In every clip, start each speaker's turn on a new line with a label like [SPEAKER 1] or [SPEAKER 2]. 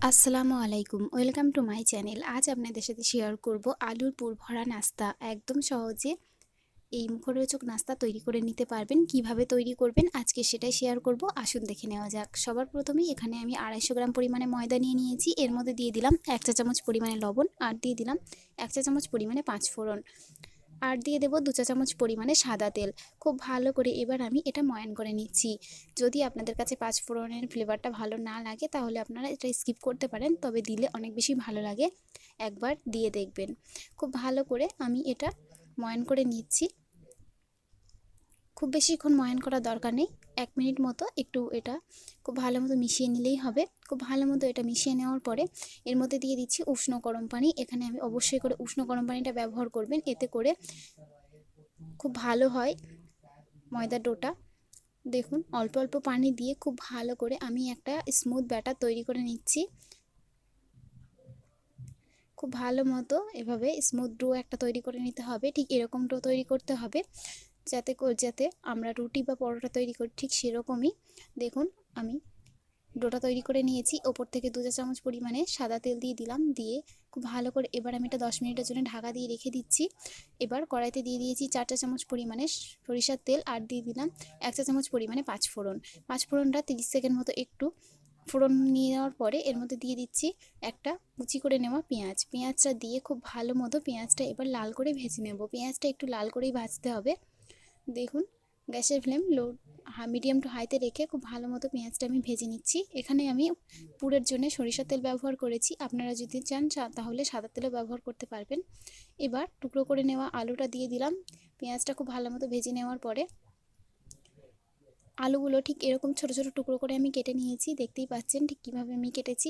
[SPEAKER 1] আসসালামু আলাইকুম, welcome to my channel. আজ আপনাদের সাথে শেয়ার করব আলুর পুর ভরা নাস্তা। একদম সহজে এই মুখরোচক নাস্তা তৈরি করে নিতে পারবেন। কিভাবে তৈরি করবেন আজকে সেটাই শেয়ার করব। আসুন দেখে নেওয়া যাক। সবার প্রথমেই এখানে আমি 250 গ্রাম পরিমাণে ময়দা নিয়ে নিয়েছি। এর মধ্যে দিয়ে দিলাম 1 চা চামচ পরিমাণে লবণ, আর দিয়ে দিলাম 1 চা চামচ পরিমাণে 5 ফোড়ন, আর দিয়ে দেবো 2 চা চামচ পরিমাণে সাদা তেল। খুব ভালো করে এবার আমি এটা ময়ান করে নিচ্ছি। যদি আপনাদের কাছে 5 ফোড়নের ফ্লেভারটা ভালো না লাগে তাহলে আপনারা এটা স্কিপ করতে পারেন, তবে দিলে অনেক বেশি ভালো লাগে। একবার দিয়ে দেখবেন। খুব ভালো করে আমি এটা ময়ান করে নিচ্ছি। খুব বেশিক্ষণ ময়ান করার দরকার নেই, 1 মিনিট মতো একটু এটা খুব ভালো মতো মিশিয়ে নিলেই হবে। খুব ভালো মতো এটা মিশিয়ে নেওয়ার পরে এর মধ্যে দিয়ে দিচ্ছি উষ্ণ গরম পানি। এখানে আমি অবশ্যই করে উষ্ণ গরম পানিটা ব্যবহার করবেন, এতে করে খুব ভালো হয় ময়দার ডোটা। দেখুন অল্প অল্প পানি দিয়ে খুব ভালো করে আমি একটা স্মুথ ব্যাটার তৈরি করে নিচ্ছি। খুব ভালো মতো এভাবে স্মুথ ডো একটা তৈরি করে নিতে হবে। ঠিক এরকম ডো তৈরি করতে হবে যাতে আমরা রুটি বা পরোটা তৈরি করি ঠিক সেরকমই। দেখুন আমি ডোটা তৈরি করে নিয়েছি। ওপর থেকে 2 চা চামচ পরিমাণে সাদা তেল দিয়ে দিলাম। দিয়ে খুব ভালো করে এবার আমি এটা 10 মিনিটের জন্য ঢাকা দিয়ে রেখে দিচ্ছি। এবার কড়াইতে দিয়ে দিয়েছি 4 চা চামচ পরিমাণে সরিষার তেল, আর দিয়ে দিলাম 1 চা চামচ পরিমাণে 5 ফোড়ন। 5 ফোড়নটা 30 সেকেন্ড মতো একটু ফোড়ন নিয়ে নেওয়ার পরে এর মধ্যে দিয়ে দিচ্ছি একটা কুচি করে নেওয়া পেঁয়াজ। পেঁয়াজটা দিয়ে খুব ভালো মতো পেঁয়াজটা এবার লাল করে ভেজে নেব। পেঁয়াজটা একটু লাল করেই ভাজতে হবে। দেখুন গ্যাসের ফ্লেম মিডিয়াম টু হাইতে রেখে খুব ভালো মতো পেঁয়াজটা আমি ভেজে নিচ্ছি। এখানে আমি পুরের জন্য সরিষার তেল ব্যবহার করেছি, আপনারা যদি চান তাহলে সাদা তেলও ব্যবহার করতে পারবেন। এবার টুকরো করে নেওয়া আলুটা দিয়ে দিলাম। পেঁয়াজটা খুব ভালো মতো ভেজে নেওয়ার পরে আলুগুলো ঠিক এরকম ছোট ছোট টুকরো করে আমি কেটে নিয়েছি। দেখতেই পাচ্ছেন ঠিক কীভাবে আমি কেটেছি।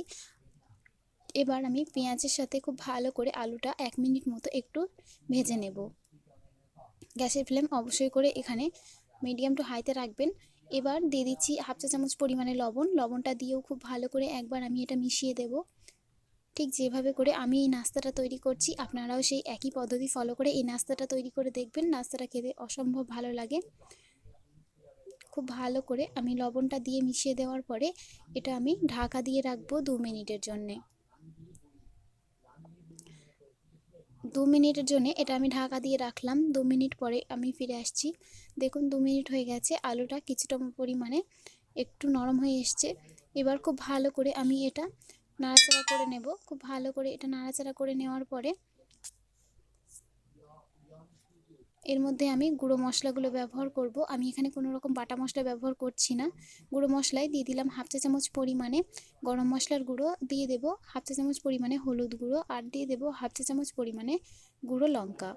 [SPEAKER 1] এবার আমি পেঁয়াজের সাথে খুব ভালো করে আলুটা 1 মিনিট মতো একটু ভেজে নেব। গ্যাসের ফ্লেম অবশ্যই করে এখানে মিডিয়াম টু হাইতে রাখবেন। এবার দিয়ে দিচ্ছি 1/2 চা চামচ পরিমাণে লবণ। লবণটা দিয়েও খুব ভালো করে একবার আমি এটা মিশিয়ে দেব। ঠিক যেভাবে করে আমি এই নাস্তাটা তৈরি করছি আপনারাও সেই একই পদ্ধতি ফলো করে এই নাস্তাটা তৈরি করে দেখবেন। নাস্তাটা খেতে অসম্ভব ভালো লাগে। খুব ভালো করে আমি লবণটা দিয়ে মিশিয়ে দেওয়ার পরে এটা আমি ঢাকা দিয়ে রাখবো 2 মিনিটের জন্যে। 2 মিনিটের জন্য এটা আমি ঢাকা দিয়ে রাখলাম। 2 মিনিট পরে আমি ফিরে আসছি। দেখুন 2 মিনিট হয়ে গেছে, আলুটা কিছুটা পরিমাণে একটু নরম হয়ে এসছে। এবার খুব ভালো করে আমি এটা নাড়াচাড়া করে নেব। খুব ভালো করে এটা নাড়াচাড়া করে নেওয়ার পরে এর মধ্যে আমি গুঁড়ো মশলাগুলো ব্যবহার করব। আমি এখানে কোনো রকম বাটা মশলা ব্যবহার করছি না। গুঁড়ো মশলায় দিয়ে দিলাম 1/2 চা চামচ পরিমাণে গরম মশলার গুঁড়ো, দিয়ে দেব 1/2 চা চামচ পরিমাণে হলুদ গুঁড়ো, আর দিয়ে দেব 1/2 চা চামচ পরিমাণে গুঁড়ো লঙ্কা।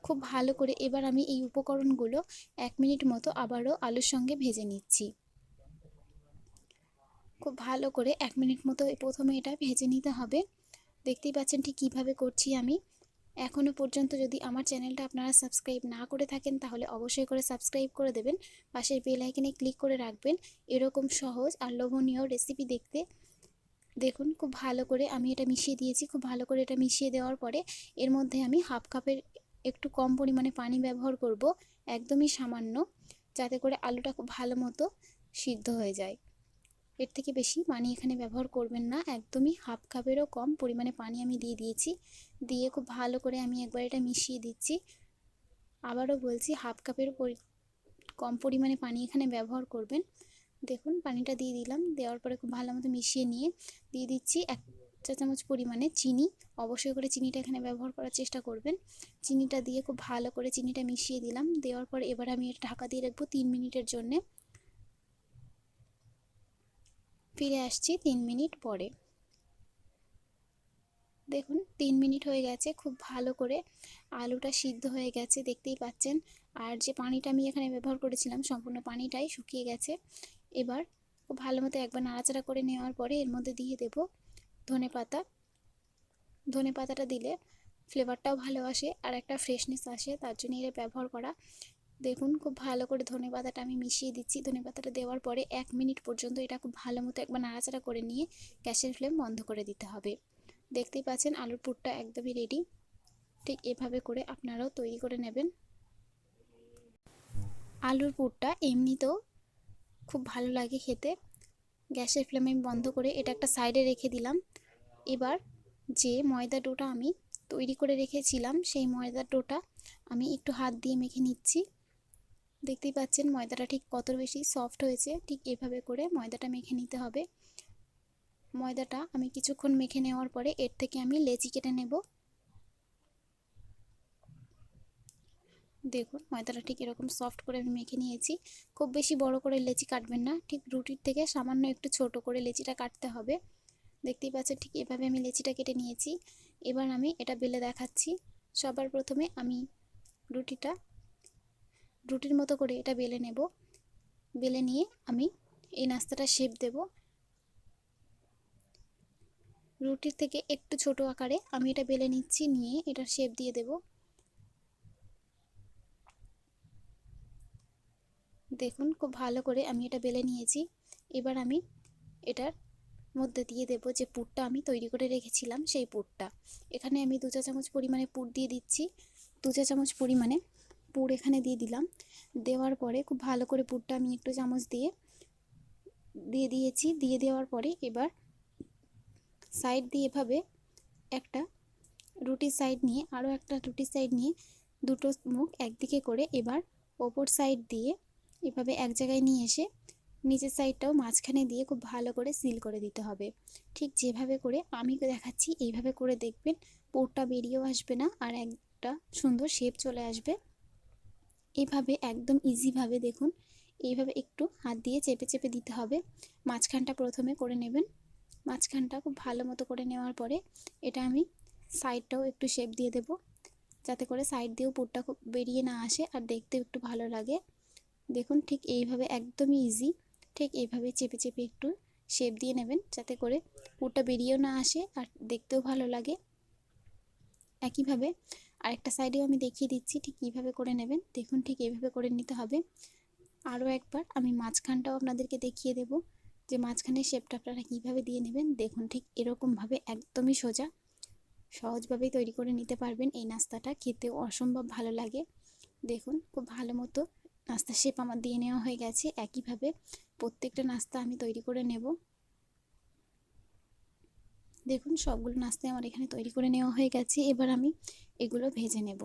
[SPEAKER 1] খুব ভালো করে এবার আমি এই উপকরণগুলো 1 মিনিট মতো আবারও আলুর সঙ্গে ভেজে নিচ্ছি। খুব ভালো করে 1 মিনিট মতো প্রথমে এটা ভেজে নিতে হবে। দেখতেই পাচ্ছেন ঠিক কীভাবে করছি আমি। এখনও পর্যন্ত যদি আমার চ্যানেলটা আপনারা সাবস্ক্রাইব না করে থাকেন তাহলে অবশ্যই করে সাবস্ক্রাইব করে দেবেন। পাশের বেল আইকনে ক্লিক করে রাখবেন এরকম সহজ আর লোভনীয় রেসিপি দেখতে। দেখুন খুব ভালো করে আমি এটা মিশিয়ে দিয়েছি। খুব ভালো করে এটা মিশিয়ে দেওয়ার পরে এর মধ্যে আমি 1/2 কাপের একটু কম পরিমাণে পানি ব্যবহার করব, একদমই সামান্য, যাতে করে আলুটা খুব ভালো মতো সিদ্ধ হয়ে যায়। এর থেকে বেশি পানি এখানে ব্যবহার করবেন না, একদমই 1/2 কাপেরও কম পরিমাণে পানি আমি দিয়ে দিয়েছি। দিয়ে খুব ভালো করে আমি একবার এটা মিশিয়ে দিচ্ছি। আবারও বলছি 1/2 কাপেরও কম পরিমাণে পানি এখানে ব্যবহার করবেন। দেখুন পানিটা দিয়ে দিলাম। দেওয়ার পরে খুব ভালো মতো মিশিয়ে নিয়ে দিয়ে দিচ্ছি 1 চা চামচ পরিমাণে চিনি। অবশ্যই করে চিনিটা এখানে ব্যবহার করার চেষ্টা করবেন। চিনিটা দিয়ে খুব ভালো করে চিনিটা মিশিয়ে দিলাম। দেওয়ার পর এবার আমি এটা ঢাকা দিয়ে রাখবো 3 মিনিটের জন্যে। ফিরে আসছি 3 মিনিট পরে। দেখুন 3 মিনিট হয়ে গেছে, খুব ভালো করে আলুটা সিদ্ধ হয়ে গেছে দেখতেই পাচ্ছেন। আর যে পানিটা আমি এখানে ব্যবহার করেছিলাম সম্পূর্ণ পানিটাই শুকিয়ে গেছে। এবার খুব ভালো মতো একবার নাড়াচাড়া করে নেওয়ার পরে এর মধ্যে দিয়ে দেব ধনেপাতা। ধনেপাতাটা দিলে ফ্লেভারটাও ভালো আসে আর একটা ফ্রেশনেস আসে, তার জন্য এটা ব্যবহার করা। দেখুন খুব ভালো করে ধনেপাতাটা আমি মিশিয়ে দিচ্ছি। ধনেপাতাটা দেওয়ার পরে 1 মিনিট পর্যন্ত এটা খুব ভালো মতো একবার নাড়াচাড়া করে নিয়ে গ্যাসের ফ্লেম বন্ধ করে দিতে হবে। দেখতেই পাচ্ছেন আলুর পুরটা একদমই রেডি। ঠিক এভাবে করে আপনারাও তৈরি করে নেবেন। আলুর পুরটা এমনিতেও খুব ভালো লাগে খেতে। গ্যাসের ফ্লেম আমি বন্ধ করে এটা একটা সাইডে রেখে দিলাম। এবার যে ময়দা ডোটা আমি তৈরি করে রেখেছিলাম সেই ময়দার ডোটা আমি একটু হাত দিয়ে মেখে নিচ্ছি। দেখতেই পাচ্ছেন ময়দাটা ঠিক কত বেশি সফট হয়েছে। ঠিক এভাবে করে ময়দাটা মেখে নিতে হবে। ময়দাটা আমি কিছুক্ষণ মেখে নেওয়ার পরে এর থেকে আমি লেচি কেটে নেব। দেখুন ময়দাটা ঠিক এরকম সফট করে আমি মেখে নিয়েছি। খুব বেশি বড় করে লেচি কাটবেন না, ঠিক রুটির থেকে সামান্য একটু ছোট করে লেচিটা কাটতে হবে। দেখতেই পাচ্ছেন ঠিক এভাবে আমি লেচিটা কেটে নিয়েছি। এবার আমি এটা বেলে দেখাচ্ছি। সবার প্রথমে আমি রুটির মতো করে এটা বেলে নেব। বেলে নিয়ে আমি এই নাস্তাটা শেপ দেব। রুটির থেকে একটু ছোট আকারে আমি এটা বেলে নিচ্ছি, নিয়ে এটার শেপ দিয়ে দেব। দেখুন খুব ভালো করে আমি এটা বেলে নিয়েছি। এবার আমি এটার মধ্যে দিয়ে দেব যে পুরটা আমি তৈরি করে রেখেছিলাম সেই পুরটা। এখানে আমি 2 চা চামচ পরিমাণে পুর দিয়ে দিচ্ছি। 2 চা চামচ পরিমাণে পুর এখানে দিয়ে দিলাম। দেওয়ার পরে খুব ভালো করে পুরটা আমি একটু চামচ দিয়ে দিয়েছি। দিয়ে দেওয়ার পরে এবার সাইড দিয়ে এভাবে একটা রুটির সাইড নিয়ে আরও একটা রুটির সাইড নিয়ে দুটো মুখ একদিকে করে এবার ওপর সাইড দিয়ে এভাবে এক জায়গায় নিয়ে এসে নিচের সাইডটাও মাঝখানে দিয়ে খুব ভালো করে সিল করে দিতে হবে। ঠিক যেভাবে করে আমি দেখাচ্ছি এইভাবে করে দেখবেন, পুরটা বেরিয়েও আসবে না আর একটা সুন্দর শেপ চলে আসবে। এইভাবে একদম ইজিভাবে দেখুন, এইভাবে একটু হাত দিয়ে চেপে চেপে দিতে হবে। মাঝখানটা প্রথমে করে নেবেন। মাঝখানটা খুব ভালো মতো করে নেওয়ার পরে এটা আমি সাইডটাও একটু শেপ দিয়ে দেব, যাতে করে সাইড দিয়েও পুরটা খুব বেরিয়ে না আসে আর দেখতেও একটু ভালো লাগে। দেখুন ঠিক এইভাবে একদমই ইজি। ঠিক এইভাবে চেপে চেপে একটু শেপ দিয়ে নেবেন, যাতে করে পুরটা বেরিয়েও না আসে আর দেখতেও ভালো লাগে। একইভাবে আরেকটা সাইডেও আমি দেখিয়ে দিচ্ছি ঠিক কীভাবে করে নেবেন। দেখুন ঠিক এইভাবে করে নিতে হবে। আরও একবার আমি মাঝখানটাও আপনাদেরকে দেখিয়ে দেব যে মাঝখানের শেপটা আপনারা কীভাবে দিয়ে নেবেন। দেখুন ঠিক এরকমভাবে একদমই সোজা সহজভাবেই তৈরি করে নিতে পারবেন। এই নাস্তাটা খেতেও অসম্ভব ভালো লাগে। দেখুন খুব ভালো মতো নাস্তার শেপ আমার দিয়ে নেওয়া হয়ে গেছে। একইভাবে প্রত্যেকটা নাস্তা আমি তৈরি করে নেব। দেখুন সবগুলো নাস্তা আমার এখানে তৈরি করে নেওয়া হয়ে গেছে। এবার আমি এগুলো ভেজে নেব।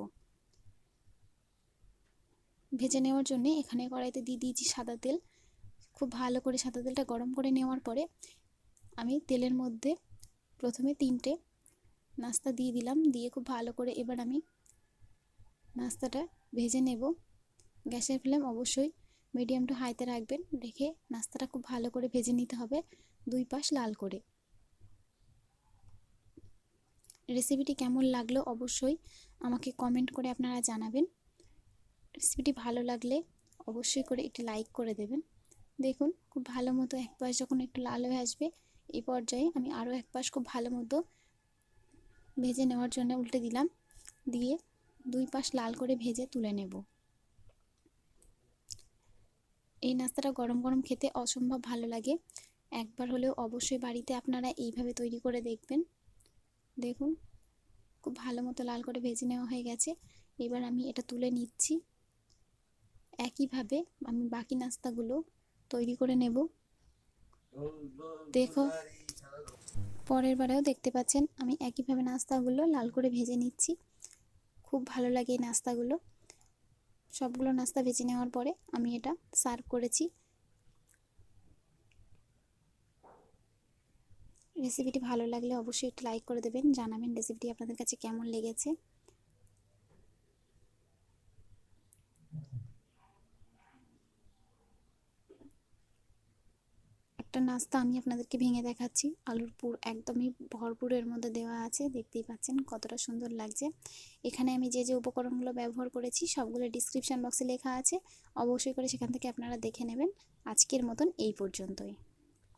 [SPEAKER 1] ভেজে নেওয়ার জন্য এখানে কড়াইতে দিয়ে দিয়েছি সাদা তেল। খুব ভালো করে সাদা তেলটা গরম করে নেওয়ার পরে আমি তেলের মধ্যে প্রথমে 3টে নাস্তা দিয়ে দিলাম। দিয়ে খুব ভালো করে এবার আমি নাস্তাটা ভেজে নেব। গ্যাসের ফ্লেম অবশ্যই মিডিয়াম টু হাইতে রাখবেন। রেখে নাস্তাটা খুব ভালো করে ভেজে নিতে হবে, 2 পাশ লাল করে। রেসিপিটি কেমন লাগলো অবশ্যই আমাকে কমেন্ট করে আপনারা জানাবেন। রেসিপিটি ভালো লাগলে অবশ্যই করে একটি লাইক করে দেবেন। দেখুন খুব ভালো মতো এক পাশ যখন একটু লাল হয়ে আসবে, এই পর্যায়ে আমি আরও এক পাশ খুব ভালো মতো ভেজে নেওয়ার জন্য উল্টে দিলাম। দিয়ে 2 পাশ লাল করে ভেজে তুলে নেব। এই নাস্তাটা গরম গরম খেতে অসম্ভব ভালো লাগে। একবার হলেও অবশ্যই বাড়িতে আপনারা এইভাবে তৈরি করে দেখবেন। দেখুন খুব ভালো মতো লাল করে ভেজে নেওয়া হয়ে গেছে। এবার আমি এটা তুলে নিচ্ছি। একইভাবে আমি বাকি নাস্তাগুলো তৈরি করে নেব। দেখো পরের বারেও দেখতে পাচ্ছেন আমি একইভাবে নাস্তাগুলো লাল করে ভেজে নিচ্ছি। খুব ভালো লাগে এই নাস্তাগুলো। সবগুলো নাস্তা ভেজে নেওয়ার পরে আমি এটা সার্ভ করেছি। রেসিপিটি ভালো লাগলে অবশ্যই একটু লাইক করে দেবেন, জানাবেন রেসিপিটি আপনাদের কাছে কেমন লেগেছে। একটা নাস্তা আমি আপনাদেরকে ভেঙে দেখাচ্ছি। আলুর পুর একদমই ভরপুরের মধ্যে দেওয়া আছে, দেখতেই পাচ্ছেন কতটা সুন্দর লাগছে। এখানে আমি যে যে উপকরণগুলো ব্যবহার করেছি সবগুলো ডিসক্রিপশন বক্সে লেখা আছে, অবশ্যই করে সেখান থেকে আপনারা দেখে নেবেন। আজকের মতন এই পর্যন্তই।